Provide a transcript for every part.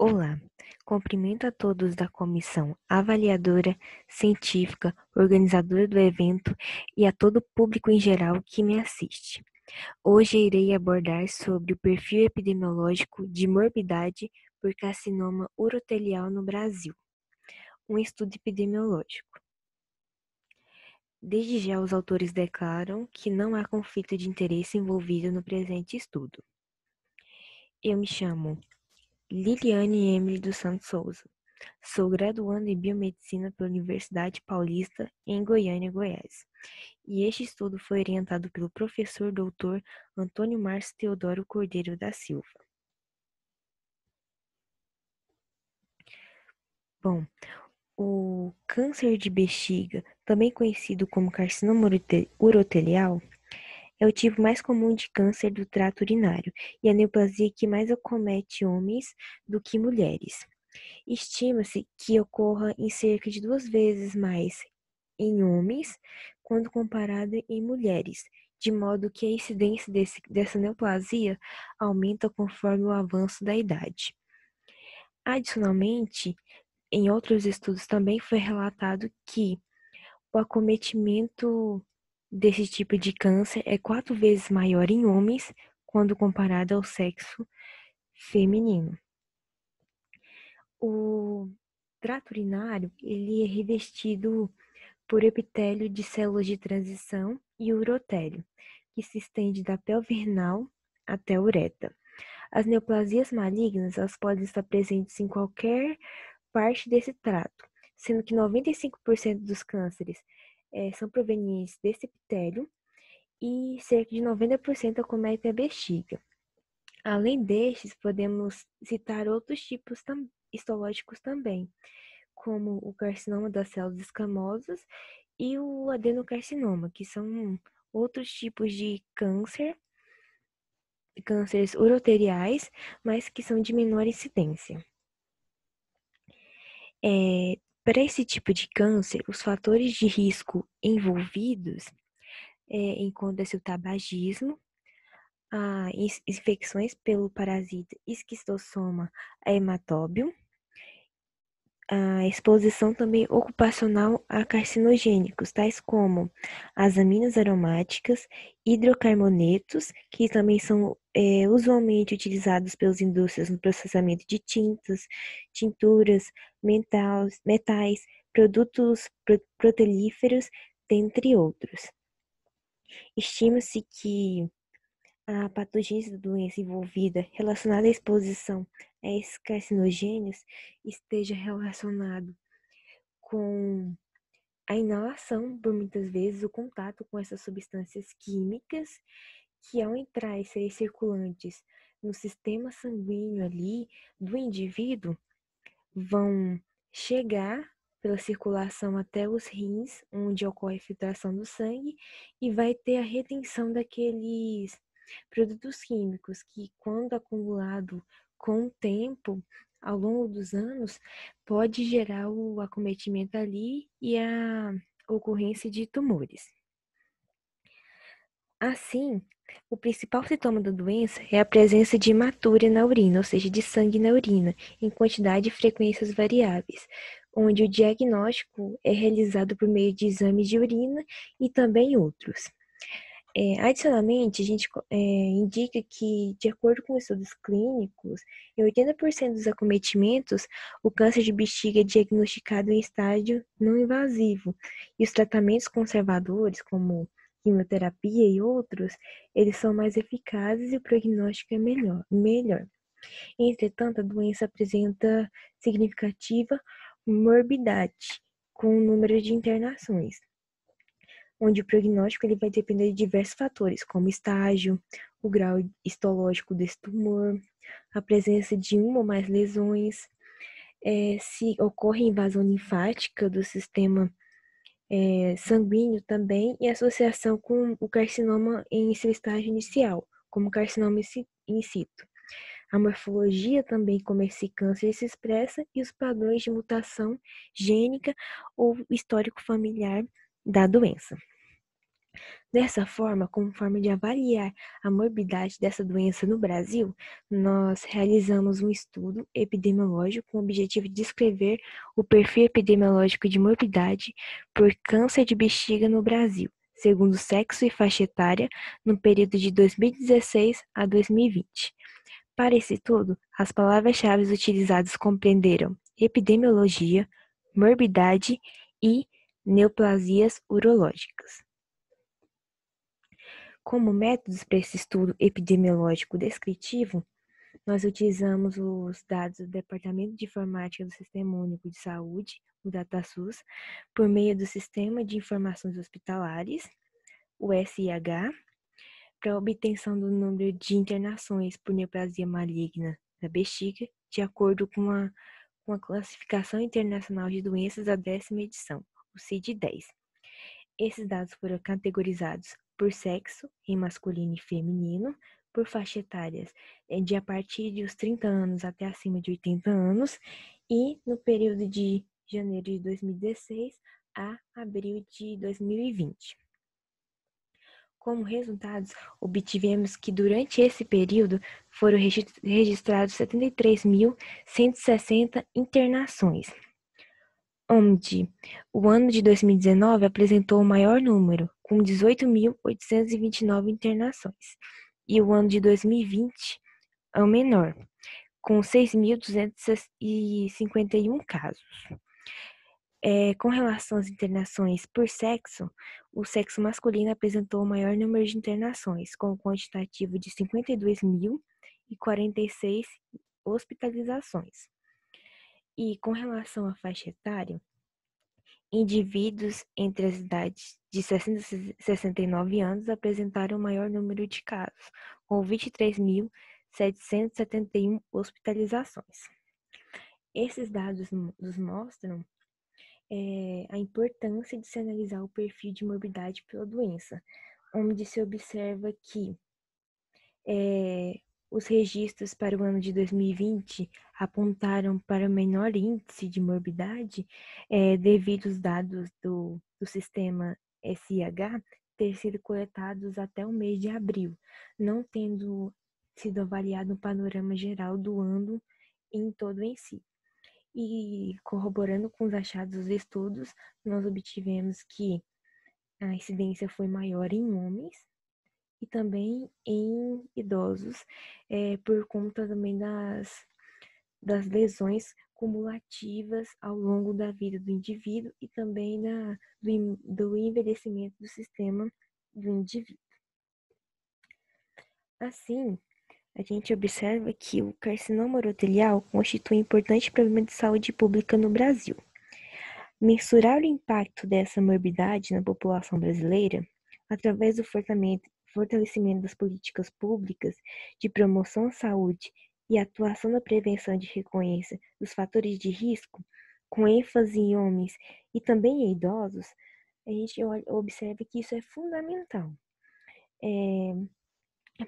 Olá, cumprimento a todos da comissão avaliadora, científica, organizadora do evento e a todo o público em geral que me assiste. Hoje irei abordar sobre o perfil epidemiológico de morbidade por carcinoma urotelial no Brasil, um estudo epidemiológico. Desde já, os autores declaram que não há conflito de interesse envolvido no presente estudo. Eu me chamo Liliane Emily dos Santos Souza. Sou graduanda em Biomedicina pela Universidade Paulista, em Goiânia, Goiás. E este estudo foi orientado pelo professor doutor Antônio Márcio Teodoro Cordeiro da Silva. Bom, o câncer de bexiga, também conhecido como carcinoma urotelial, é o tipo mais comum de câncer do trato urinário e a neoplasia que mais acomete homens do que mulheres. Estima-se que ocorra em cerca de 2 vezes mais em homens quando comparado em mulheres, de modo que a incidência dessa neoplasia aumenta conforme o avanço da idade. Adicionalmente, em outros estudos também foi relatado que o acometimento desse tipo de câncer é 4 vezes maior em homens quando comparado ao sexo feminino. O trato urinário, ele é revestido por epitélio de células de transição e urotélio, que se estende da pelve renal até a uretra. As neoplasias malignas, elas podem estar presentes em qualquer parte desse trato, sendo que 95% dos cânceres são provenientes desse epitélio e cerca de 90% acometem a bexiga. Além destes, podemos citar outros tipos histológicos também, como o carcinoma das células escamosas e o adenocarcinoma, que são outros tipos de cânceres uroteriais, mas que são de menor incidência. Para esse tipo de câncer, os fatores de risco envolvidos encontram-se o tabagismo, as infecções pelo parasita esquistossoma hematóbio, a exposição também ocupacional a carcinogênicos, tais como as aminas aromáticas, hidrocarbonetos, que também são usualmente utilizados pelas indústrias no processamento de tintas, tinturas, metais, produtos proteíferos, dentre outros. Estima-se que a patogênese da doença envolvida relacionada à exposição a esses carcinogênios esteja relacionado com a inalação, por muitas vezes, o contato com essas substâncias químicas que, ao entrar e serem circulantes no sistema sanguíneo ali do indivíduo, vão chegar pela circulação até os rins, onde ocorre a filtração do sangue, e vai ter a retenção daqueles produtos químicos que, quando acumulado com o tempo, ao longo dos anos, pode gerar o acometimento ali e a ocorrência de tumores. Assim, o principal sintoma da doença é a presença de hematúria na urina, ou seja, de sangue na urina, em quantidade e frequências variáveis, onde o diagnóstico é realizado por meio de exames de urina e também outros. Adicionalmente, a gente indica que, de acordo com estudos clínicos, em 80% dos acometimentos, o câncer de bexiga é diagnosticado em estágio não invasivo, e os tratamentos conservadores, como quimioterapia e outros, eles são mais eficazes e o prognóstico é melhor. Entretanto, a doença apresenta significativa morbidade, com o número de internações, onde o prognóstico ele vai depender de diversos fatores, como estágio, o grau histológico desse tumor, a presença de uma ou mais lesões, se ocorre invasão linfática do sistema sanguíneo também, e associação com o carcinoma em seu estágio inicial, como carcinoma in situ. A morfologia também, como esse câncer se expressa, e os padrões de mutação gênica ou histórico familiar da doença. Dessa forma, como forma de avaliar a morbidade dessa doença no Brasil, nós realizamos um estudo epidemiológico com o objetivo de descrever o perfil epidemiológico de morbidade por câncer de bexiga no Brasil, segundo sexo e faixa etária, no período de 2016 a 2020. Para esse estudo, as palavras-chave utilizadas compreenderam epidemiologia, morbidade e neoplasias urológicas. Como métodos para esse estudo epidemiológico descritivo, nós utilizamos os dados do Departamento de Informática do Sistema Único de Saúde, o DataSUS, por meio do Sistema de Informações Hospitalares, o SIH, para a obtenção do número de internações por neoplasia maligna da bexiga, de acordo com a Classificação Internacional de Doenças da 10ª edição, o CID-10. Esses dados foram categorizados por sexo, em masculino e feminino, por faixa etárias de a partir dos 30 anos até acima de 80 anos, e no período de janeiro de 2016 a abril de 2020. Como resultados, obtivemos que durante esse período foram registrados 73.160 internações, onde o ano de 2019 apresentou o maior número, com 18.829 internações, e o ano de 2020 é o menor, com 6.251 casos. Com relação às internações por sexo, o sexo masculino apresentou o maior número de internações, com um quantitativo de 52.046 hospitalizações. E com relação à faixa etária, indivíduos entre as idades de 60 e 69 anos apresentaram o maior número de casos, com 23.771 hospitalizações. Esses dados nos mostram a importância de se analisar o perfil de morbidade pela doença, onde se observa que os registros para o ano de 2020 apontaram para o menor índice de morbidade devido aos dados do sistema SIH ter sido coletados até o mês de abril, não tendo sido avaliado um panorama geral do ano em todo em si. E corroborando com os achados dos estudos, nós obtivemos que a incidência foi maior em homens e também em idosos, por conta também das lesões cumulativas ao longo da vida do indivíduo e também do envelhecimento do sistema do indivíduo. Assim, a gente observa que o carcinoma urotelial constitui um importante problema de saúde pública no Brasil. Mensurar o impacto dessa morbidade na população brasileira, através do fortalecimento das políticas públicas de promoção à saúde e atuação na prevenção de recorrência dos fatores de risco, com ênfase em homens e também em idosos, a gente observa que isso é fundamental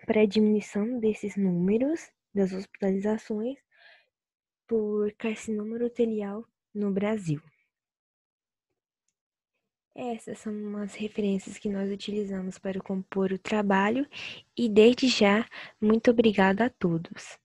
para a diminuição desses números das hospitalizações por carcinoma urotelial no Brasil. Essas são as referências que nós utilizamos para compor o trabalho e, desde já, muito obrigada a todos.